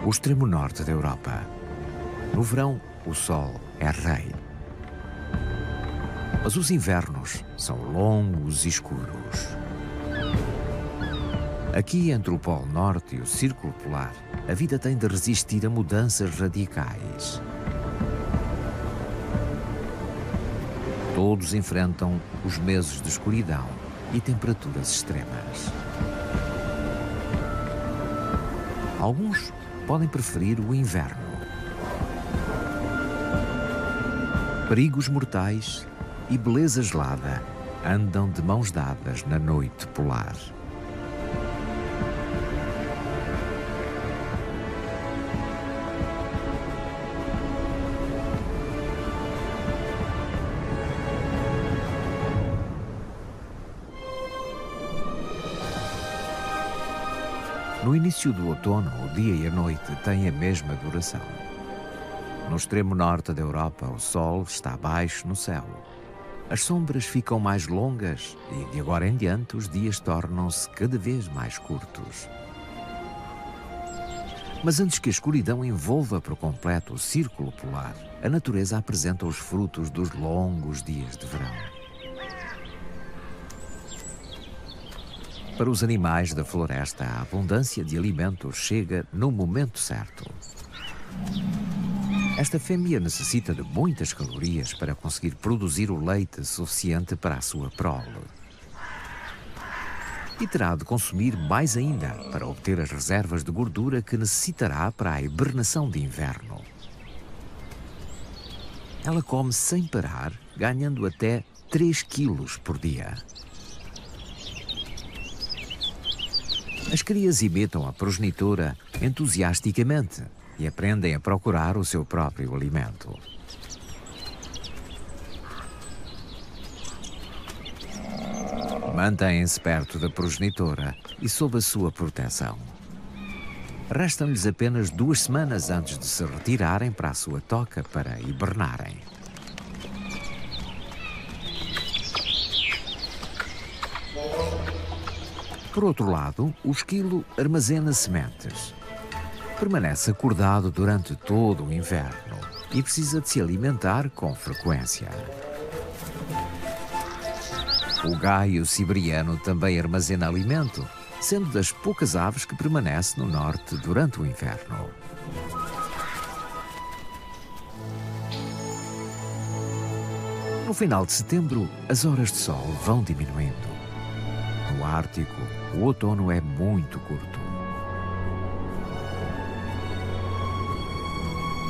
o extremo norte da Europa. No verão, o sol é rei. Mas os invernos são longos e escuros. Aqui, entre o Polo Norte e o Círculo Polar, a vida tem de resistir a mudanças radicais. Todos enfrentam os meses de escuridão e temperaturas extremas. Alguns podem preferir o inverno. Perigos mortais e beleza gelada andam de mãos dadas na noite polar. No início do outono, o dia e a noite têm a mesma duração. No extremo norte da Europa, o sol está baixo no céu. As sombras ficam mais longas e, de agora em diante, os dias tornam-se cada vez mais curtos. Mas antes que a escuridão envolva por completo o círculo polar, a natureza apresenta os frutos dos longos dias de verão. Para os animais da floresta, a abundância de alimentos chega no momento certo. Esta fêmea necessita de muitas calorias para conseguir produzir o leite suficiente para a sua prole. E terá de consumir mais ainda para obter as reservas de gordura que necessitará para a hibernação de inverno. Ela come sem parar, ganhando até 3 quilos por dia. As crias imitam a progenitora entusiasticamente e aprendem a procurar o seu próprio alimento. Mantêm-se perto da progenitora e sob a sua proteção. Restam-lhes apenas 2 semanas antes de se retirarem para a sua toca para hibernarem. Por outro lado, o esquilo armazena sementes. Permanece acordado durante todo o inverno e precisa de se alimentar com frequência. O gaio siberiano também armazena alimento, sendo das poucas aves que permanece no norte durante o inverno. No final de setembro, as horas de sol vão diminuindo. No Ártico, o outono é muito curto.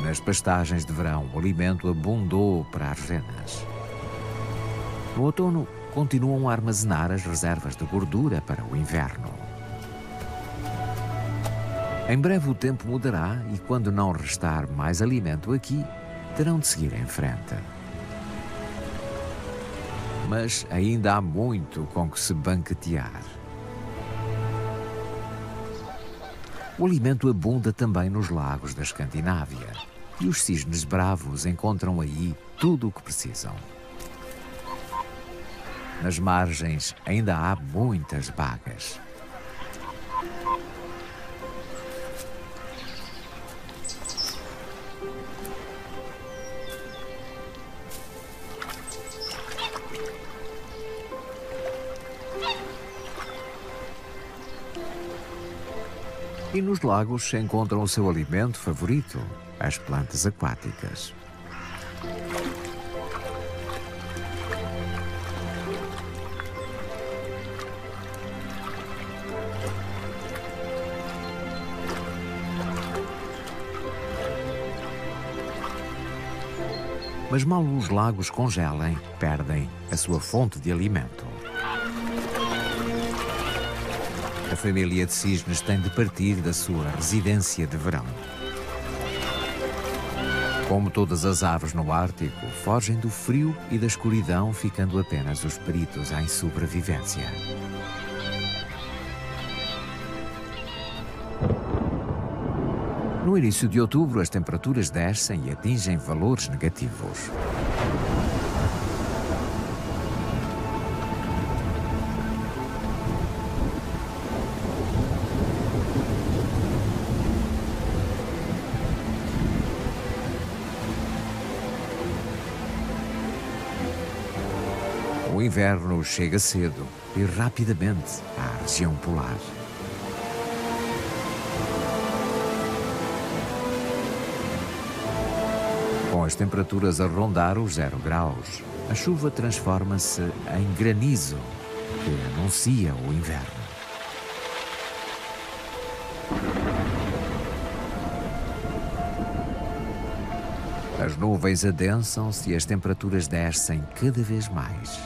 Nas pastagens de verão, o alimento abundou para as renas. No outono, continuam a armazenar as reservas de gordura para o inverno. Em breve o tempo mudará e, quando não restar mais alimento aqui, terão de seguir em frente. Mas ainda há muito com que se banquetear. O alimento abunda também nos lagos da Escandinávia e os cisnes bravos encontram aí tudo o que precisam. Nas margens ainda há muitas bagas. E nos lagos se encontram o seu alimento favorito, as plantas aquáticas. Mas mal os lagos congelem, perdem a sua fonte de alimento. A família de cisnes tem de partir da sua residência de verão. Como todas as aves no Ártico, fogem do frio e da escuridão, ficando apenas os peritos em sobrevivência. No início de outubro, as temperaturas descem e atingem valores negativos. O inverno chega cedo e rapidamente à região polar. Com as temperaturas a rondar os 0 graus, a chuva transforma-se em granizo, que anuncia o inverno. As nuvens adensam-se e as temperaturas descem cada vez mais.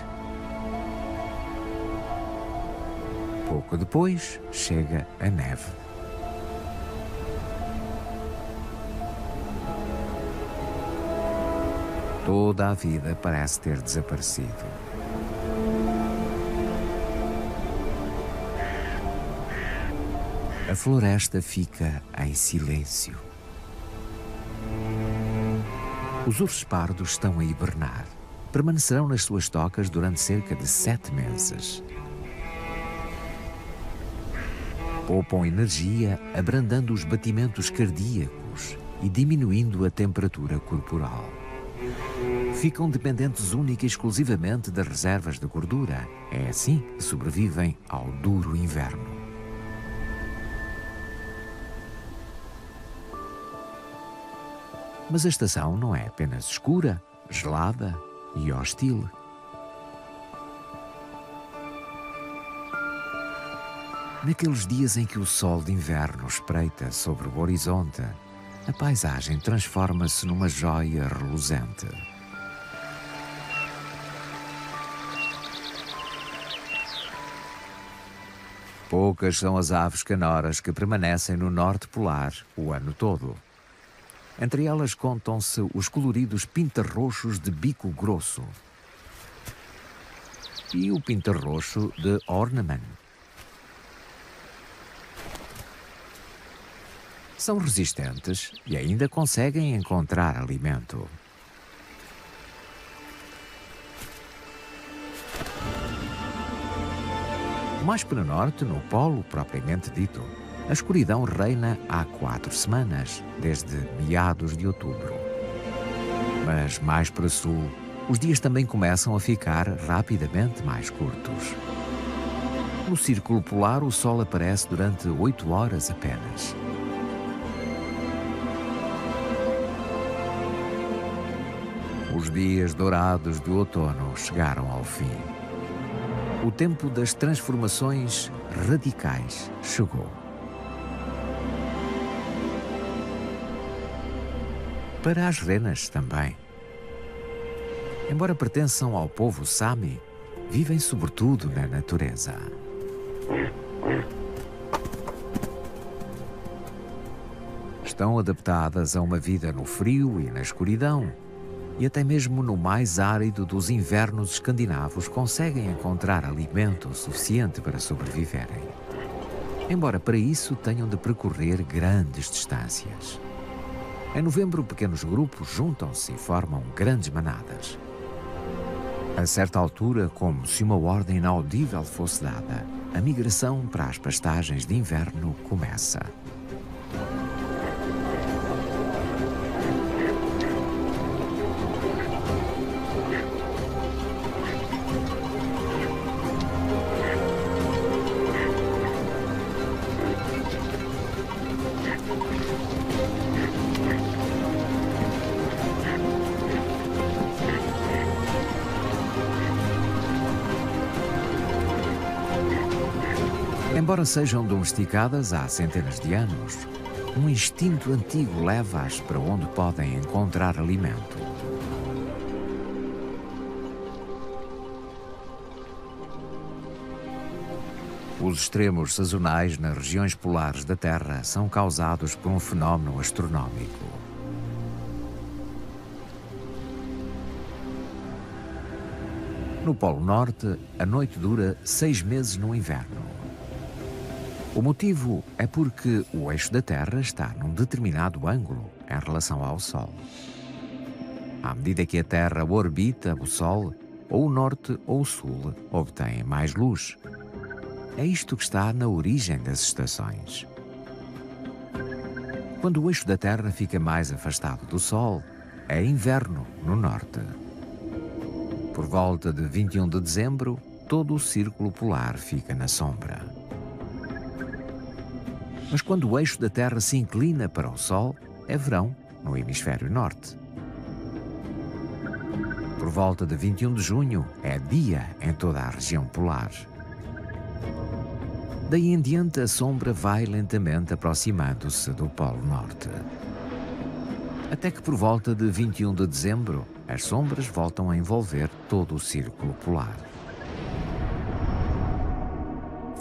Pouco depois, chega a neve. Toda a vida parece ter desaparecido. A floresta fica em silêncio. Os ursos pardos estão a hibernar. Permanecerão nas suas tocas durante cerca de 7 meses. Poupam energia, abrandando os batimentos cardíacos e diminuindo a temperatura corporal. Ficam dependentes única e exclusivamente das reservas de gordura. É assim que sobrevivem ao duro inverno. Mas a estação não é apenas escura, gelada e hostil. Naqueles dias em que o sol de inverno espreita sobre o horizonte, a paisagem transforma-se numa joia reluzente. Poucas são as aves canoras que permanecem no norte polar o ano todo. Entre elas contam-se os coloridos pintarroxos de bico grosso e o pintarroxo de Ornament. São resistentes e ainda conseguem encontrar alimento. Mais para o norte, no polo propriamente dito, a escuridão reina há 4 semanas, desde meados de outubro. Mas mais para o sul, os dias também começam a ficar rapidamente mais curtos. No círculo polar, o sol aparece durante 8 horas apenas. Os dias dourados do outono chegaram ao fim. O tempo das transformações radicais chegou. Para as renas também. Embora pertençam ao povo Sami, vivem sobretudo na natureza. Estão adaptadas a uma vida no frio e na escuridão, e até mesmo no mais árido dos invernos escandinavos conseguem encontrar alimento suficiente para sobreviverem. Embora para isso tenham de percorrer grandes distâncias. Em novembro, pequenos grupos juntam-se e formam grandes manadas. A certa altura, como se uma ordem inaudível fosse dada, a migração para as pastagens de inverno começa. Embora sejam domesticadas há centenas de anos, um instinto antigo leva-as para onde podem encontrar alimento. Os extremos sazonais nas regiões polares da Terra são causados por um fenómeno astronómico. No Polo Norte, a noite dura 6 meses no inverno. O motivo é porque o eixo da Terra está num determinado ângulo em relação ao Sol. À medida que a Terra orbita o Sol, ou o Norte ou o Sul obtêm mais luz. É isto que está na origem das estações. Quando o eixo da Terra fica mais afastado do Sol, é inverno no Norte. Por volta de 21 de dezembro, todo o círculo polar fica na sombra. Mas quando o eixo da Terra se inclina para o Sol, é verão no hemisfério norte. Por volta de 21 de junho, é dia em toda a região polar. Daí em diante, a sombra vai lentamente aproximando-se do Polo Norte. Até que por volta de 21 de dezembro, as sombras voltam a envolver todo o círculo polar.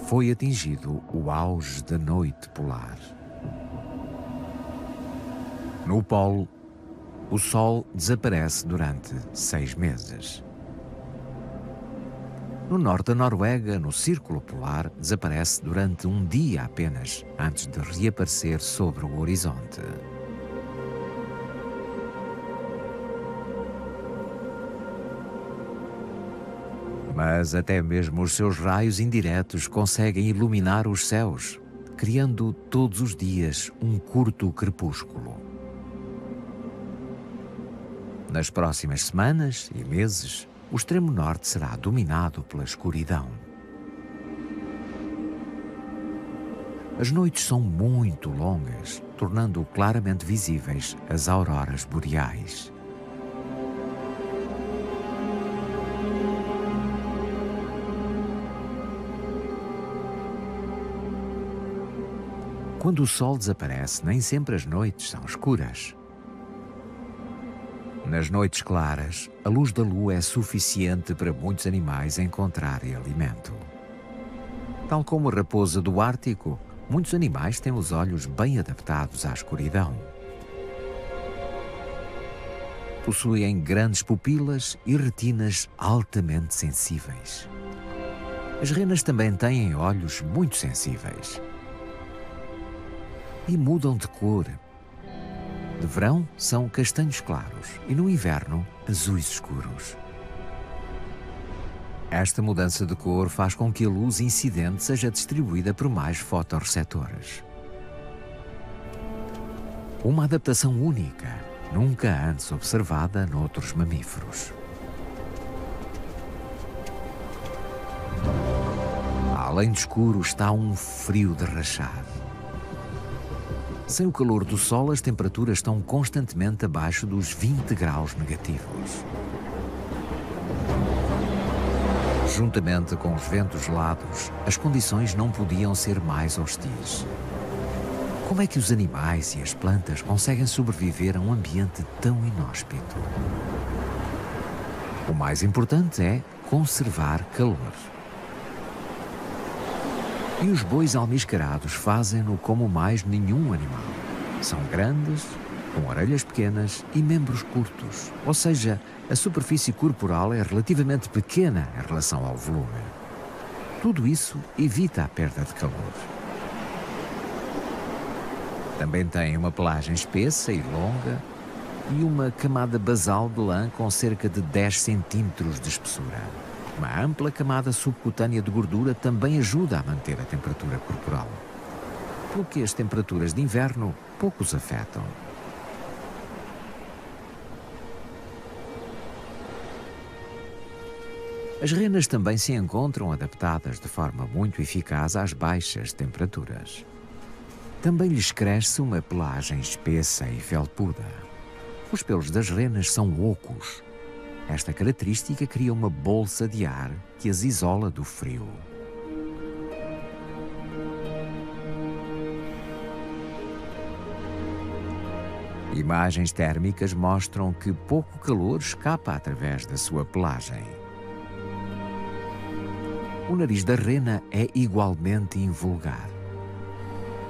Foi atingido o auge da noite polar. No Polo, o Sol desaparece durante 6 meses. No norte da Noruega, no Círculo Polar, desaparece durante um dia apenas, antes de reaparecer sobre o horizonte. Mas até mesmo os seus raios indiretos conseguem iluminar os céus, criando todos os dias um curto crepúsculo. Nas próximas semanas e meses, o extremo norte será dominado pela escuridão. As noites são muito longas, tornando claramente visíveis as auroras boreais. Quando o Sol desaparece, nem sempre as noites são escuras. Nas noites claras, a luz da lua é suficiente para muitos animais encontrarem alimento. Tal como a raposa do Ártico, muitos animais têm os olhos bem adaptados à escuridão. Possuem grandes pupilas e retinas altamente sensíveis. As renas também têm olhos muito sensíveis. E mudam de cor. De verão são castanhos claros e no inverno azuis escuros. Esta mudança de cor faz com que a luz incidente seja distribuída por mais fotorreceptores. Uma adaptação única, nunca antes observada noutros mamíferos. Além de escuro está um frio de rachar. Sem o calor do Sol, as temperaturas estão constantemente abaixo dos 20 graus negativos. Juntamente com os ventos gelados, as condições não podiam ser mais hostis. Como é que os animais e as plantas conseguem sobreviver a um ambiente tão inóspito? O mais importante é conservar calor. E os bois almiscarados fazem-no como mais nenhum animal. São grandes, com orelhas pequenas e membros curtos, ou seja, a superfície corporal é relativamente pequena em relação ao volume. Tudo isso evita a perda de calor. Também têm uma pelagem espessa e longa e uma camada basal de lã com cerca de 10 centímetros de espessura. Uma ampla camada subcutânea de gordura também ajuda a manter a temperatura corporal, pelo que as temperaturas de inverno pouco os afetam. As renas também se encontram adaptadas de forma muito eficaz às baixas temperaturas. Também lhes cresce uma pelagem espessa e felpuda. Os pelos das renas são ocos. Esta característica cria uma bolsa de ar que as isola do frio. Imagens térmicas mostram que pouco calor escapa através da sua pelagem. O nariz da rena é igualmente invulgar.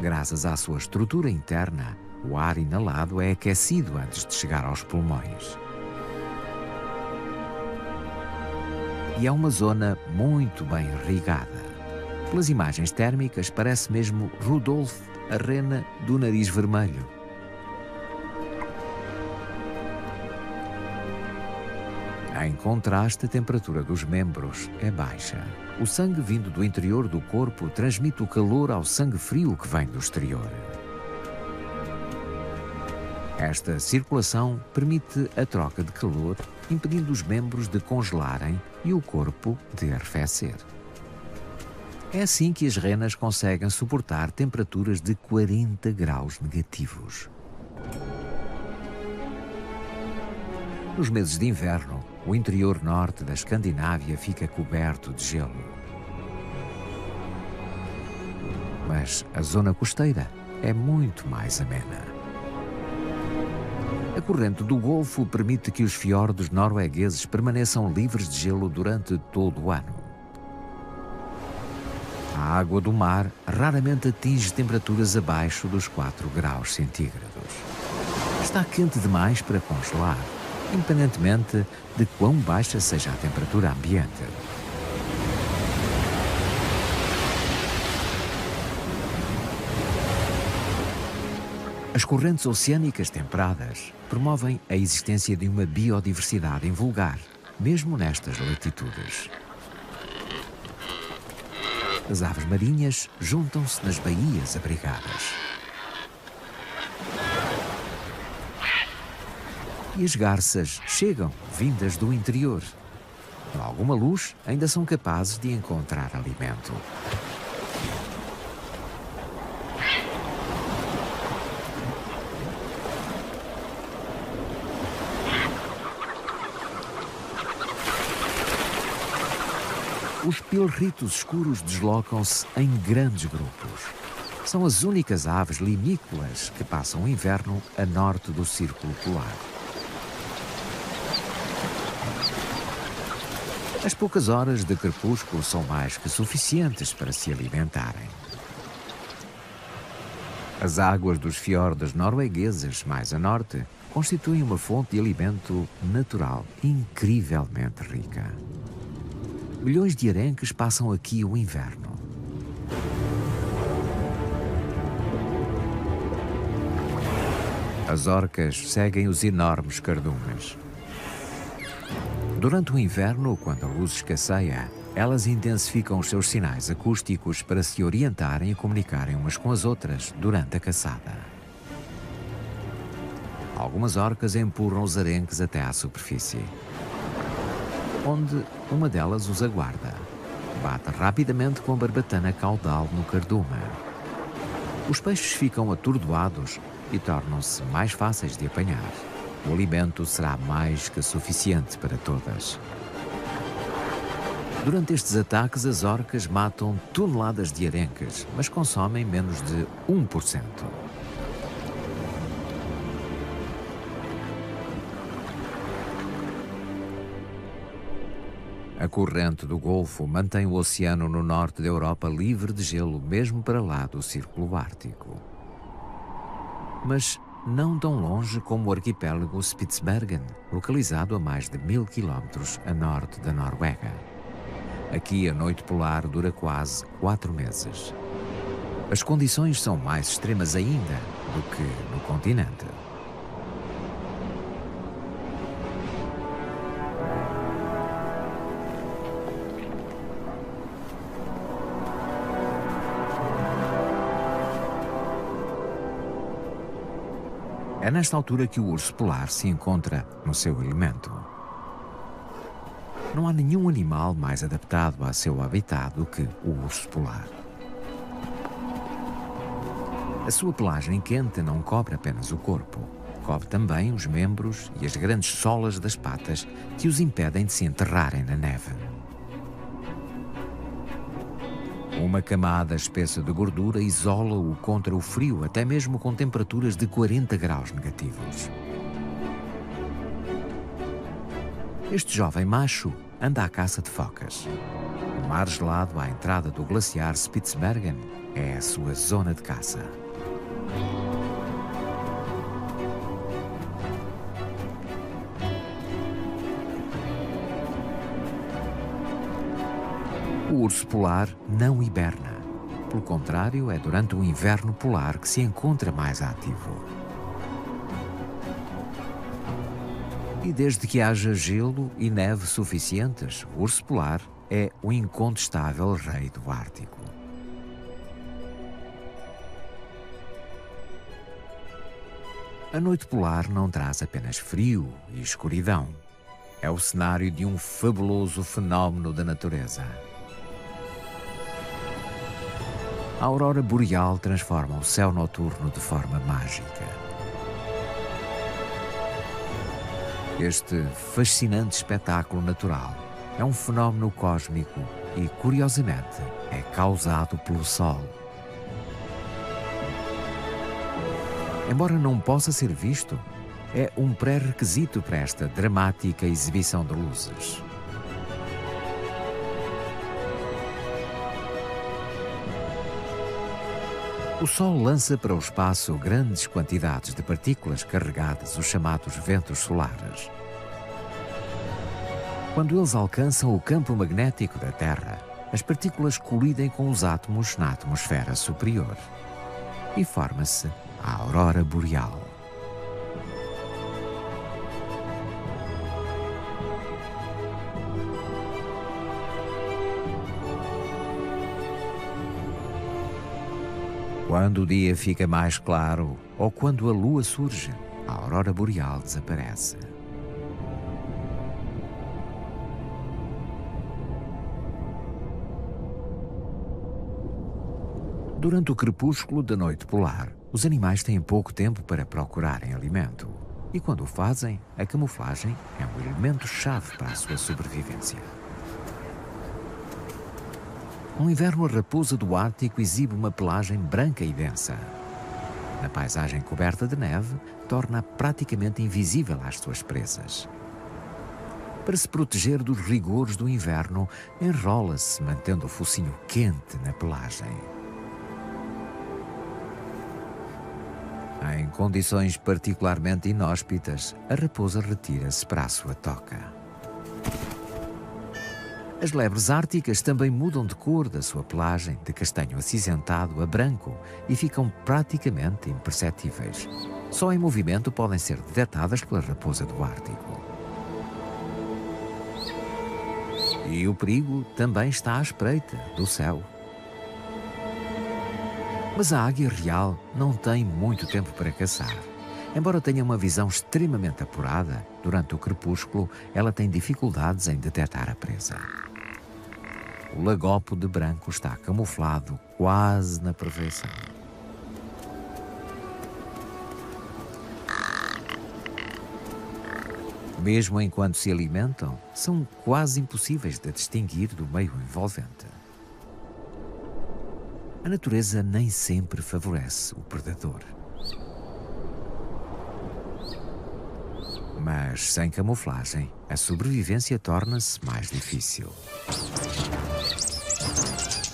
Graças à sua estrutura interna, o ar inalado é aquecido antes de chegar aos pulmões. E é uma zona muito bem irrigada. Pelas imagens térmicas, parece mesmo Rudolf, a rena do nariz vermelho. Em contraste, a temperatura dos membros é baixa. O sangue vindo do interior do corpo transmite o calor ao sangue frio que vem do exterior. Esta circulação permite a troca de calor impedindo os membros de congelarem e o corpo de arrefecer. É assim que as renas conseguem suportar temperaturas de 40 graus negativos. Nos meses de inverno, o interior norte da Escandinávia fica coberto de gelo. Mas a zona costeira é muito mais amena. A corrente do Golfo permite que os fiordes noruegueses permaneçam livres de gelo durante todo o ano. A água do mar raramente atinge temperaturas abaixo dos 4 graus centígrados. Está quente demais para congelar, independentemente de quão baixa seja a temperatura ambiente. As correntes oceânicas temperadas promovem a existência de uma biodiversidade invulgar, mesmo nestas latitudes. As aves marinhas juntam-se nas baías abrigadas. E as garças chegam, vindas do interior. Com alguma luz, ainda são capazes de encontrar alimento. Os pilritos escuros deslocam-se em grandes grupos. São as únicas aves limícolas que passam o inverno a norte do Círculo Polar. As poucas horas de crepúsculo são mais que suficientes para se alimentarem. As águas dos fiordes noruegueses mais a norte constituem uma fonte de alimento natural incrivelmente rica. Milhões de arenques passam aqui o inverno. As orcas seguem os enormes cardumes. Durante o inverno, quando a luz escasseia, elas intensificam os seus sinais acústicos para se orientarem e comunicarem umas com as outras durante a caçada. Algumas orcas empurram os arenques até à superfície, onde uma delas os aguarda. Bate rapidamente com a barbatana caudal no cardume. Os peixes ficam atordoados e tornam-se mais fáceis de apanhar. O alimento será mais que suficiente para todas. Durante estes ataques, as orcas matam toneladas de arenques, mas consomem menos de 1%. A corrente do Golfo mantém o oceano no norte da Europa livre de gelo, mesmo para lá do Círculo Ártico. Mas não tão longe como o arquipélago Spitsbergen, localizado a mais de 1000 quilómetros a norte da Noruega. Aqui a noite polar dura quase 4 meses. As condições são mais extremas ainda do que no continente. É nesta altura que o urso polar se encontra no seu elemento. Não há nenhum animal mais adaptado a seu habitat do que o urso polar. A sua pelagem quente não cobre apenas o corpo, cobre também os membros e as grandes solas das patas que os impedem de se enterrarem na neve. Uma camada espessa de gordura isola-o contra o frio, até mesmo com temperaturas de 40 graus negativos. Este jovem macho anda à caça de focas. O mar gelado à entrada do glaciar Spitsbergen é a sua zona de caça. O urso polar não hiberna. Pelo contrário, é durante o inverno polar que se encontra mais ativo. E desde que haja gelo e neve suficientes, o urso polar é o incontestável rei do Ártico. A noite polar não traz apenas frio e escuridão. É o cenário de um fabuloso fenómeno da natureza. A aurora boreal transforma o céu noturno de forma mágica. Este fascinante espetáculo natural é um fenómeno cósmico e, curiosamente, é causado pelo Sol. Embora não possa ser visto, é um pré-requisito para esta dramática exibição de luzes. O Sol lança para o espaço grandes quantidades de partículas carregadas, os chamados ventos solares. Quando eles alcançam o campo magnético da Terra, as partículas colidem com os átomos na atmosfera superior e forma-se a aurora boreal. Quando o dia fica mais claro ou quando a lua surge, a aurora boreal desaparece. Durante o crepúsculo da noite polar, os animais têm pouco tempo para procurarem alimento. E quando o fazem, a camuflagem é um elemento-chave para a sua sobrevivência. No inverno, a raposa do Ártico exibe uma pelagem branca e densa. Na paisagem coberta de neve, torna-a praticamente invisível às suas presas. Para se proteger dos rigores do inverno, enrola-se, mantendo o focinho quente na pelagem. Em condições particularmente inóspitas, a raposa retira-se para a sua toca. As lebres árticas também mudam de cor da sua pelagem, de castanho acinzentado a branco, e ficam praticamente imperceptíveis. Só em movimento podem ser detectadas pela raposa do Ártico. E o perigo também está à espreita do céu. Mas a águia real não tem muito tempo para caçar. Embora tenha uma visão extremamente apurada, durante o crepúsculo ela tem dificuldades em detectar a presa. O lagopo de branco está camuflado quase na perfeição. Mesmo enquanto se alimentam, são quase impossíveis de distinguir do meio envolvente. A natureza nem sempre favorece o predador. Mas sem camuflagem, a sobrevivência torna-se mais difícil.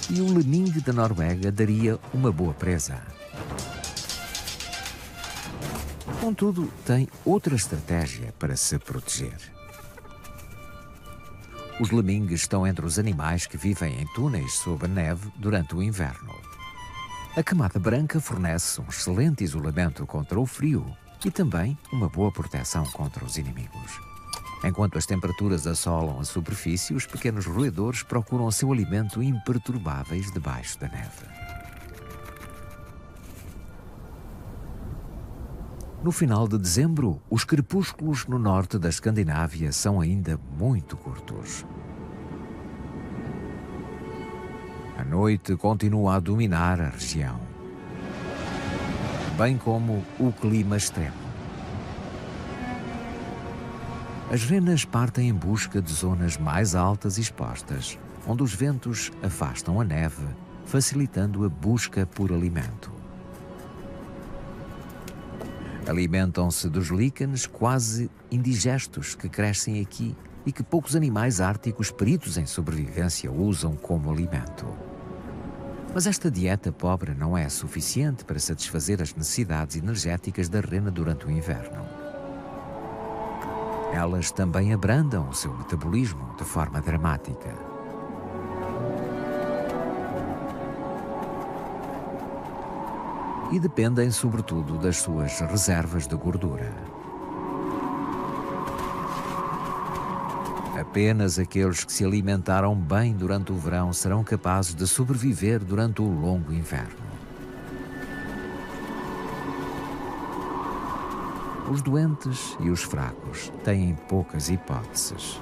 E o lemingue da Noruega daria uma boa presa. Contudo, tem outra estratégia para se proteger. Os lemingues estão entre os animais que vivem em túneis sob a neve durante o inverno. A camada branca fornece um excelente isolamento contra o frio e também uma boa proteção contra os inimigos. Enquanto as temperaturas assolam a superfície, os pequenos roedores procuram o seu alimento imperturbáveis debaixo da neve. No final de dezembro, os crepúsculos no norte da Escandinávia são ainda muito curtos. A noite continua a dominar a região, bem como o clima extremo. As renas partem em busca de zonas mais altas e expostas, onde os ventos afastam a neve, facilitando a busca por alimento. Alimentam-se dos líquenes quase indigestos que crescem aqui e que poucos animais árticos peritos em sobrevivência usam como alimento. Mas esta dieta pobre não é suficiente para satisfazer as necessidades energéticas da rena durante o inverno. Elas também abrandam o seu metabolismo de forma dramática. E dependem sobretudo das suas reservas de gordura. Apenas aqueles que se alimentaram bem durante o verão serão capazes de sobreviver durante o longo inverno. Os doentes e os fracos têm poucas hipóteses.